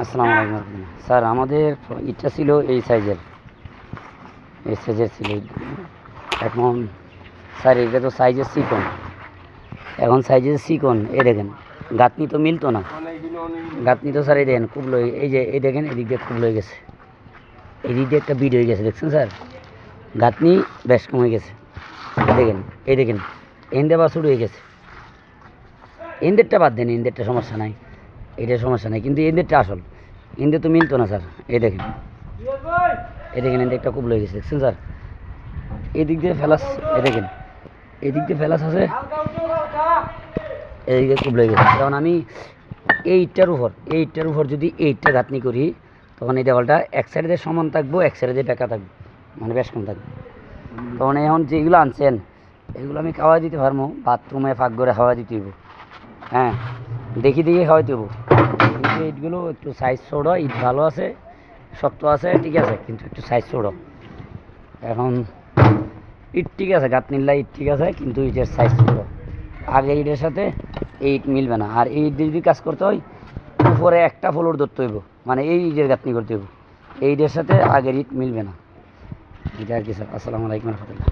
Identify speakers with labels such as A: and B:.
A: আসসালামু আলাইকুম রহমতুল্লাহ। স্যার আমাদের ইটটা ছিল এই সাইজের ছিল এখন। স্যার এটা তো সাইজের চিকন, এখন সাইজের চিকন এই দেখেন গাঁথনি তো মিলতো না। গাঁথনি তো স্যার এই দেখেন খুব লই, এই যে এই দেখেন এদিক দিয়ে খুব লয়ে গেছে, এদিক দিয়ে একটা বিট হয়ে গেছে দেখছেন স্যার, গাঁথনি বেশ কমে গেছে। এই দেখেন এন্ডে বা শুরু হয়ে গেছে। এন্ডেরটা বাদ দেন, এন্ডেরটা সমস্যা নাই, এটার সমস্যা নাই, কিন্তু এন্ডেরটা আসল এন্ডে তো মিলতো না স্যার। এই দেখেন এন্ডেরটা খুব লয়ে গেছে দেখছেন স্যার। এদিক দিয়ে ফেলাস, এদিক দিয়ে ফেলাস আছে, এদিক দিয়ে খুব লয়ে গেছে। কারণ আমি এই ইটটার উপর যদি এইটটা গাঁথনি করি, তখন এই দেওয়ালটা এক সাইডে দিয়ে সমান থাকবো, এক সাইডে দিয়ে বেঁকা থাকবো, মানে বেশ কম থাকবে। তখন এখন যেগুলো আনছেন এগুলো আমি খাওয়া দিতে পারবো, বাথরুমে ফাঁক করে খাওয়া দিতে হইব। হ্যাঁ, দেখি খাওয়াইতে হইব, কিন্তু ইটগুলো একটু সাইজ ছোটো, ইট ভালো আছে, শক্ত আছে, ঠিক আছে, কিন্তু একটু সাইজ ছোটো। এখন ইট ঠিক আছে, গাঁথনিল্লা ইট ঠিক আছে, কিন্তু ইটের সাইজ ছোটো। আগের ইটের সাথে এই ইট মিলবে না। আর এই ইট যদি কাজ করতে হয় উপরে একটা ফ্লোর ধরতে হইব, মানে এই ইটের গাঁথনি করতে হইব, এই ইটের সাথে আগের ইট মিলবে না। এটা আর কি স্যার। আসসালামু আলাইকুম রহমতুল্লাহ।